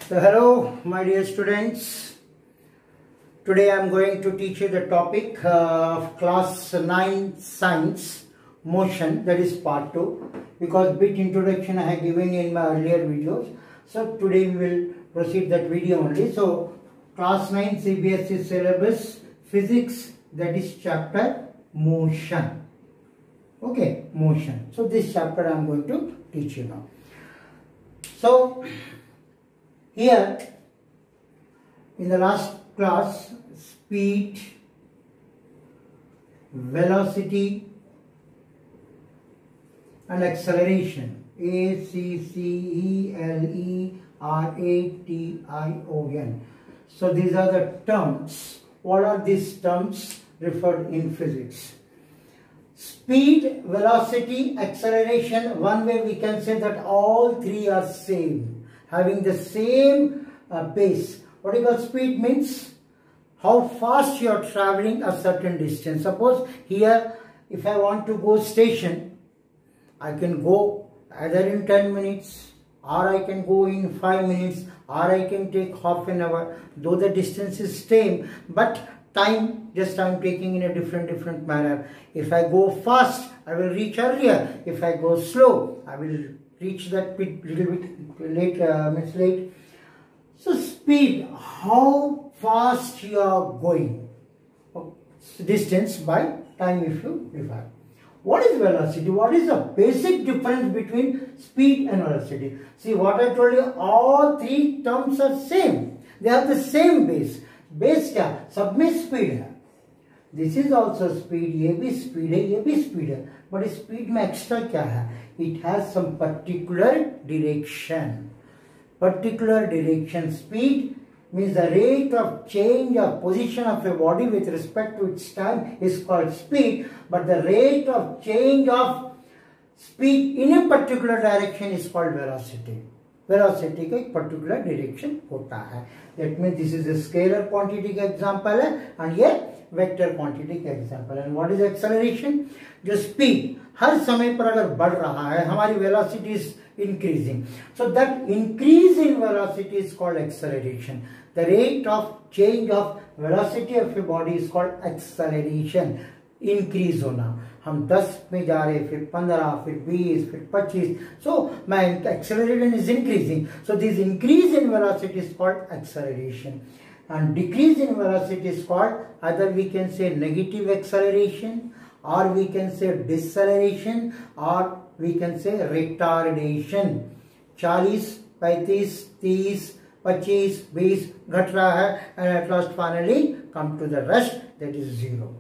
So hello my dear students, today I am going to teach you the topic of class 9 science motion, that is part 2, because bit introduction I have given in my earlier videos. So today we will proceed that video only. So class 9 CBSE syllabus physics, that is chapter motion. Okay, motion. So this chapter I am going to teach you now. So here in the last class, speed, velocity and acceleration, ACCELERATION. So these are the terms. What are these terms referred in physics? Speed, velocity, acceleration, one way we can say that all three are same, having the same pace. What you call speed means how fast you are traveling a certain distance. Suppose here, if I want to go station, I can go either in 10 minutes or I can go in 5 minutes or I can take half an hour, though the distance is same, but time just I am taking in a different manner. If I go fast, I will reach earlier. If I go slow, I will reach that bit little bit late, minutes late. So speed, how fast you are going, distance by time if you prefer. What is velocity? What is the basic difference between speed and velocity? See what I told you, all three terms are same. They have the same base. Base क्या? सब में speed है. This is also speed. ये भी speed है, ये भी speed है. But speed में extra क्या है? It has some particular direction. Particular direction. Speed means the rate of change of position of a body with respect to its time is called speed. But the rate of change of speed in a particular direction is called velocity. Velocity का एक particular direction होता है. That means this is a scalar quantity का example है and ये vector quantity का example है. And what is acceleration? जो speed हर समय पर अगर बढ़ रहा है, हमारी velocity is increasing. So that increase in velocity is called acceleration. The rate of change of velocity of a body is called acceleration. Increase होना. हम 10 में जा रहे, फिर 15, फिर 20, फिर 25. So my acceleration is increasing. So this increase in velocity is called acceleration. And decrease in velocity is called, either we can say negative acceleration, or we can say deceleration, or we can say retardation. 40, 35, 30, 25, 20 घट रहा है, and at last finally come to the rest, that is 0.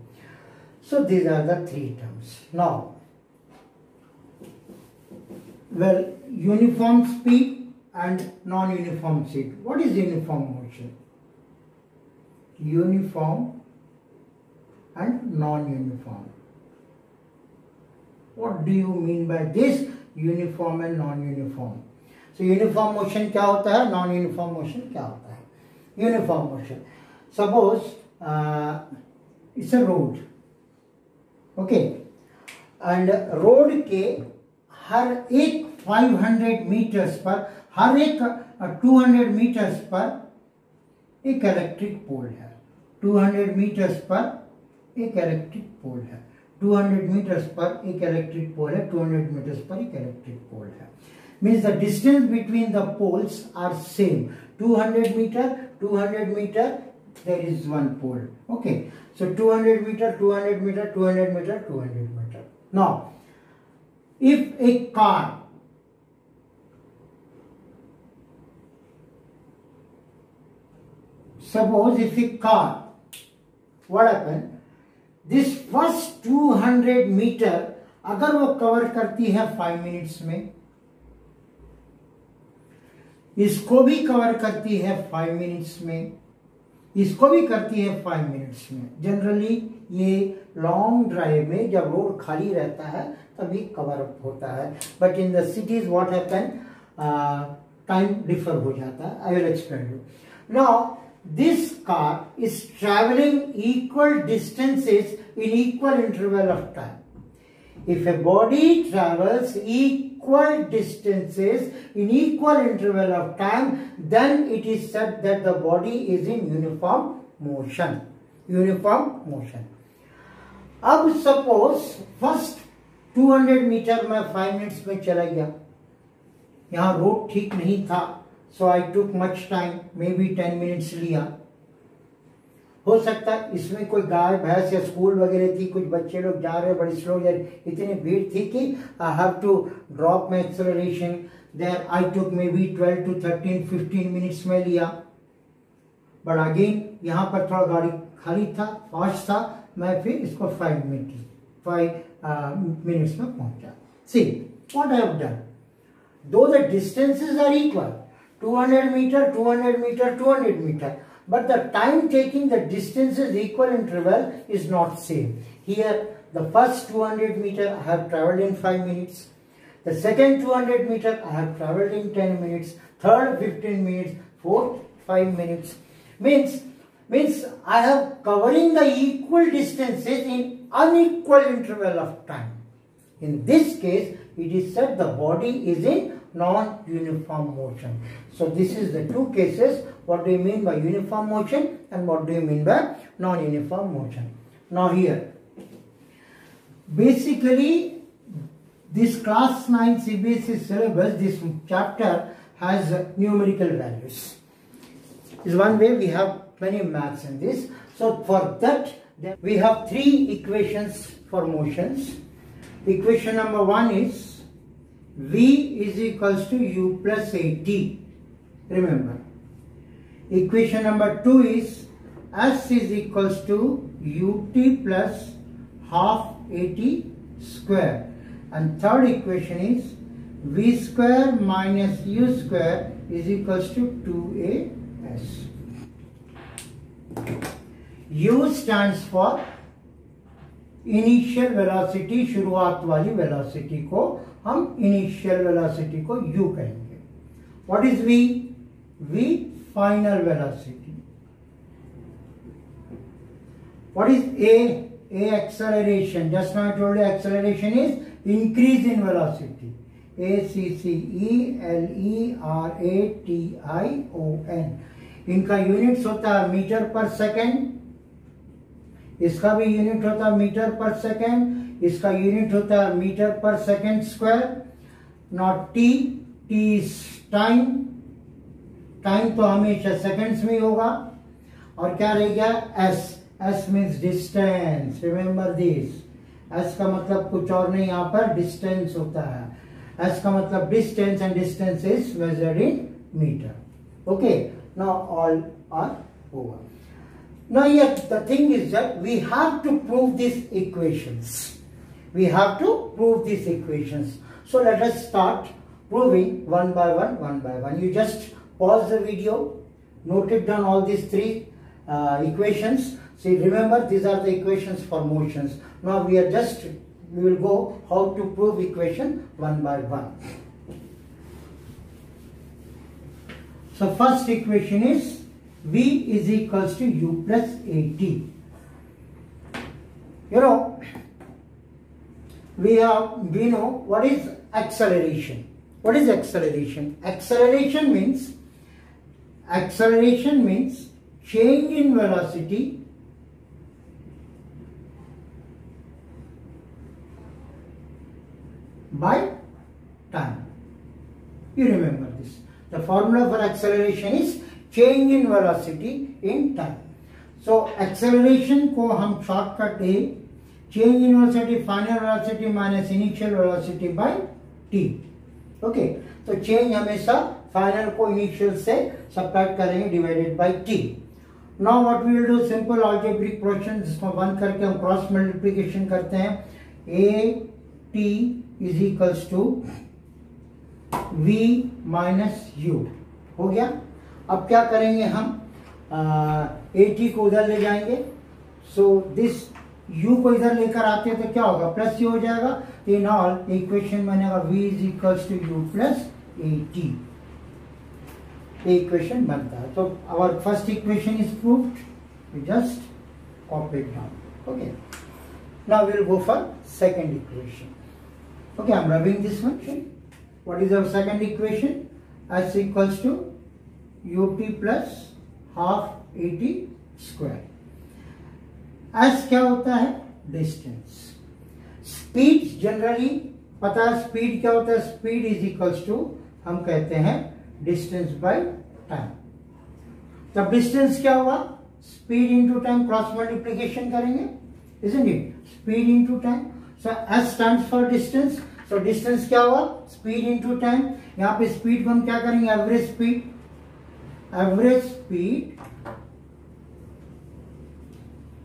So these are the three terms. Now, well, uniform speed and non-uniform speed. What is uniform motion? Uniform and non-uniform. What do you mean by this? Uniform and non-uniform. So uniform motion क्या होता है? Non-uniform motion क्या होता है? Uniform motion. Suppose it's a road. Okay, and road के हर एक 500 meters पर, हर एक 200 meters पर एक इलेक्ट्रिक पोल है. 200 meters पर एक इलेक्ट्रिक पोल है. 200 meters पर एक इलेक्ट्रिक पोल है. 200 meters पर एक इलेक्ट्रिक पोल है. Means the distance between the poles are same. 200 meter, 200 meter. There is one pole. Okay. So 200 meter, 200 meter, 200 meter, 200 meter. Now, if a car suppose if a car, what happened? This first 200 meter, अगर वो cover करती है 5 minutes में, इसको भी cover करती है 5 minutes में, इसको भी करती है 5 मिनट्स में. जनरली ये लॉन्ग ड्राइव में जब रोड खाली रहता है तभी कवर अप होता है. But in the cities what happen, time differ हो जाता है. I will explain you. Now this car is travelling equal distances in equal interval of time. If a body travels equal equal distances in equal interval of time, then it is said that the body is in uniform motion. Uniform motion. अब suppose first 200 metre में 5 minutes में चला गया, यहाँ road ठीक नहीं था, so I took much time, maybe 10 minutes लिया। हो सकता है इसमें कोई गाय भैंस या स्कूल वगैरह थी, कुछ बच्चे लोग जा रहे बड़ी स्लो जा रहे, इतनी भीड़ थी कि I have to drop my acceleration, there I took maybe 12 to 13 15 minutes में लिया। बट अगेन यहाँ पर थोड़ा गाड़ी खाली था, फास्ट था, मैं फिर इसको 5 मिनट्स में पहुंचा। See what I have done, though the distances are equal, 200 meter 200 meter 200 meter, but the time taking the distances equal interval is not same. Here the first 200 meter I have traveled in 5 minutes, the second 200 meter I have traveled in 10 minutes, third 15 minutes, fourth 5 minutes. Means I have covering the equal distances in unequal interval of time. In this case it is said the body is in non-uniform motion. So this is the two cases. What do you mean by uniform motion and what do you mean by non-uniform motion? Now here, basically this class 9 CBSE syllabus, this chapter has numerical values. Is one way we have many maths in this. So for that we have 3 equations for motions. Equation number 1 is V is equals to U plus AT. Remember. Equation number 2 is S is equals to UT plus half AT square. And third equation is V square minus U square is equals to 2AS. U stands for initial velocity, शुरुआत वाली velocity को हम initial velocity को U कहेंगे। What is V? V final velocity. What is A? A acceleration. Just now I told you acceleration is increase in velocity. ACCELERATION. इनका units होता है metre पर सेकेंड, इसका भी यूनिट होता है मीटर पर सेकेंड, इसका यूनिट होता है मीटर पर second square. Not T, T is time, time तो हमेशा सेकेंड्स में होगा। और क्या रह गया? S, S means distance. Remember this, S का मतलब कुछ और नहीं, यहाँ पर डिस्टेंस होता है। एस का मतलब distance and distance is measured in metre. Okay, now all are over. Now here the thing is that we have to prove these equations. We have to prove these equations. So let us start proving one by one. You just pause the video, note it down all these 3 equations. See, remember these are the equations for motions. Now we will go how to prove equation one by one. So first equation is V is equals to U plus AT. You know, we know what is acceleration. What is acceleration? Acceleration means change in velocity by time. You remember this. The formula for acceleration is change in velocity in time. So acceleration को हम shortcut A, change in velocity final velocity minus initial velocity by t. Okay, तो change हमेशा final को initial से subtract करेंगे divided by t. Now what we will do, simple algebraic portion जिसको 1 करके हम cross multiplication करते हैं। A t is equals to V minus U हो गया। अब क्या करेंगे हम, AT को उधर ले जाएंगे। सो दिस U को इधर लेकर आते हैं तो क्या होगा, प्लस U हो जाएगा। इन ऑल इक्वेशन बनेगा V is equals to U plus AT, equation बनता है। तो our first equation is proved, we just copy it down. Okay, now we will go for second equation. Okay, I am rubbing this one. What is our second equation? S equals to ut plus half at square. S क्या होता है? Distance. Speed generally पता है speed क्या होता है? Speed is equals to हम कहते हैं डिस्टेंस बाय टाइम. तब डिस्टेंस क्या होगा? Speed into time, cross multiplication करेंगे, isn't it? Speed into time. So S stands for distance. So distance क्या हुआ? Speed into time. यहाँ पे स्पीड को हम क्या करेंगे? Average speed. Average speed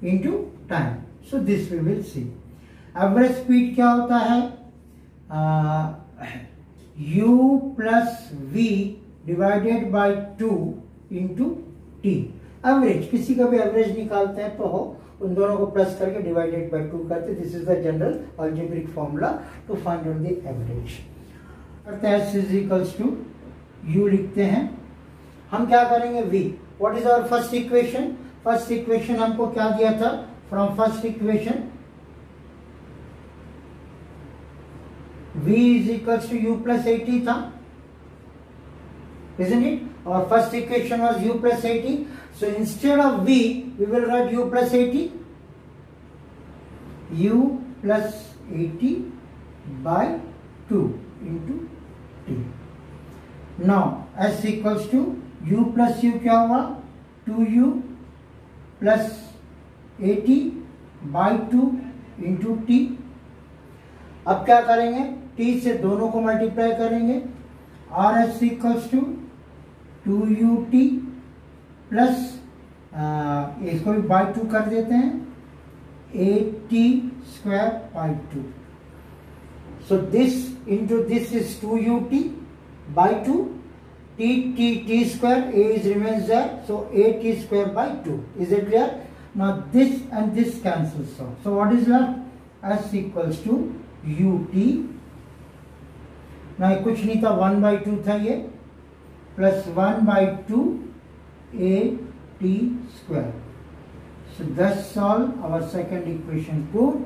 into time. So this we will see. Average speed क्या होता है? u plus v divided by 2 into T. Average, किसी का भी एवरेज निकालते हैं तो हो उन दोनों को प्लस करके डिवाइडेड बाय 2 करते. This is the general algebraic formula to find out the average. करते हैं s is equals to u लिखते हैं. हम क्या करेंगे? v. What is our first equation? First equation हमको क्या दिया था? From first equation v is equals to u plus 80 था, isn't it? Our first equation was u plus 80. So instead of v, we will write u plus 80. u plus 80 by 2 into t. Now s equals to u plus u क्या हुआ? 2u plus 80 by 2 into t. अब क्या करेंगे? t से दोनों को multiply करेंगे. rs equals to 2ut plus इसको भी बाई 2 कर देते हैं 80 square by 2. So this into this is 2ut by 2 t square a is remains there, so 8t square by 2. Is it clear? Now this and this cancels out. So what is left? S equals to ut. ना कुछ नहीं था, 1 by 2 था ये, plus 1 by 2 a t square. So that's all. Our second equation proved.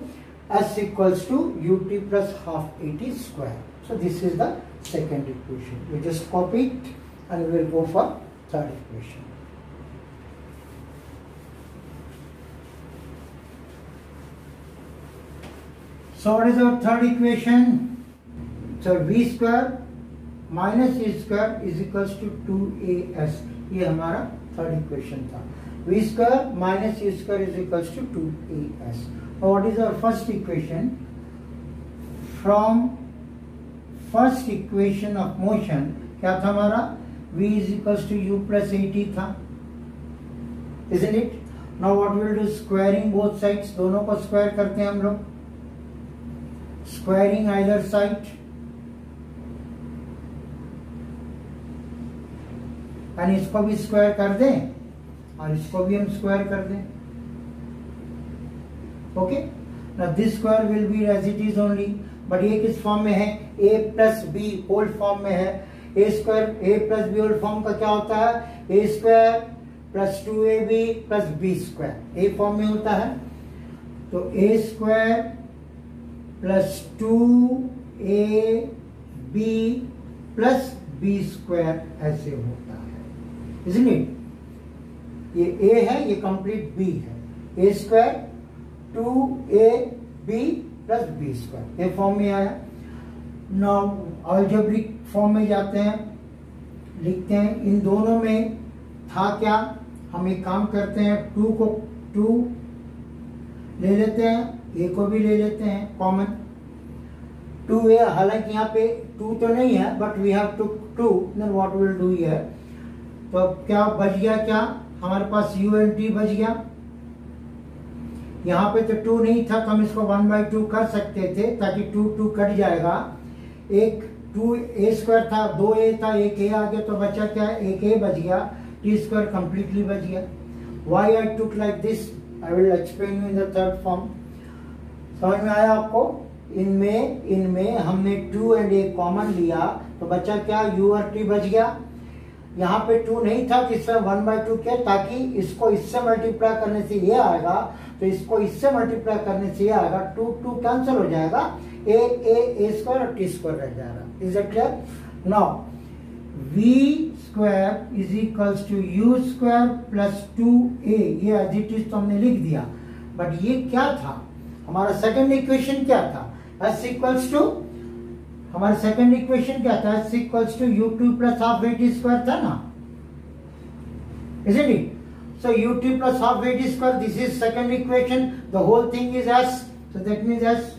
S equals to ut plus half at square. So this is the second equation. We just copy it and we will go for third equation. So what is our third equation? So v square minus a square is equals to 2as. ये हमारा third equation था. v square minus a square is equals to 2as. What is our first equation? From first equation of motion क्या था हमारा? v is equals to u plus 80 था, isn't it? Now what will do? Squaring both sides. दोनों को square करते हैं हम लोग. स्क्वायरिंग आइदर साइड यानी इसको भी स्क्वायर कर दें और इसको भी हम स्क्वायर कर दें. Okay. Now this square will be as it is only. But ये किस फॉर्म में है? a plus B whole form में है. A square a plus B whole form का क्या होता है? a square plus 2ab plus b square a form में होता है. तो a square plus 2ab plus b square ऐसे होता है, isn't it? ये a है, ये कंप्लीट b है. a square 2ab plus b square ये फॉर्म में आया. नाउ अलजेब्रिक फॉर्म में जाते हैं, लिखते हैं. इन दोनों में था क्या? हम एक काम करते हैं, 2 को 2 ले लेते हैं, a को भी ले लेते हैं कॉमन. 2a, हालांकि यहाँ पे 2 तो नहीं है but we have to 2. Then what will do here? तो अब क्या बच गया? क्या हमारे पास u and t बच गया. यहाँ पे तो 2 नहीं था तो हम इसको 1 by 2 कर सकते थे ताकि 2 कट जाएगा. एक 2a स्क्वायर था, 2a था, एक a आ गया तो बचा क्या? एक a बच गया. t स्क्वायर कंप्लीटली बच गया. Why I took like this? I will explain you in the third form. समझ में आया आपको? इनमें हमने 2 and a कॉमन लिया तो बचा क्या? u और t बच गया. यहाँ पे 2 नहीं था तो इससे 1 by 2 किया ताकि इसको इससे मल्टीप्लाई करने से ये आएगा तो इसको इससे मल्टीप्लाई करने से ये आएगा. 2 कैंसिल हो जाएगा. a स्क्वायर और t स्क्वायर रह जाएगा. Is that clear? Now v square is equals to u square plus 2a, ये as it is तो हमने लिख दिया, बट ये क्या था, हमारा सेकंड इक्वेशन क्या था, s इक्वल्स टू, हमारा सेकंड इक्वेशन क्या था, s equals to u2 plus half v square था ना, isn't it? So u2 plus half v square, this is second equation, the whole thing is s, so that means s,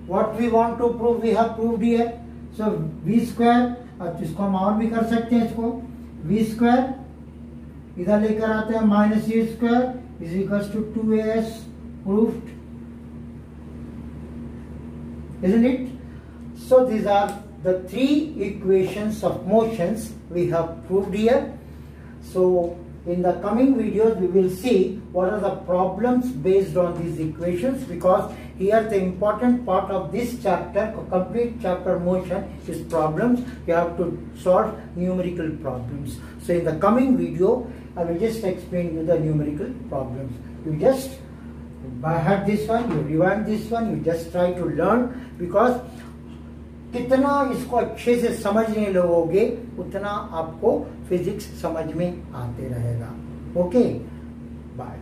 what we want to prove we have proved here. So v square, अब इसको हम और भी कर सकते हैं, इसको v square इधर लेकर आते हैं, minus u square is equals to 2as, proved, isn't it? So these are the three equations of motions we have proved here. So in the coming videos we will see what are the problems based on these equations, because here the important part of this chapter, complete chapter motion, is problems. You have to solve numerical problems. So in the coming video I will just explain you the numerical problems. You just by heart this one, you rewind this one, you just try to learn, because कितना इसको अच्छे से समझने लगोगे उतना आपको physics समझ में आते रहेगा. Okay, bye.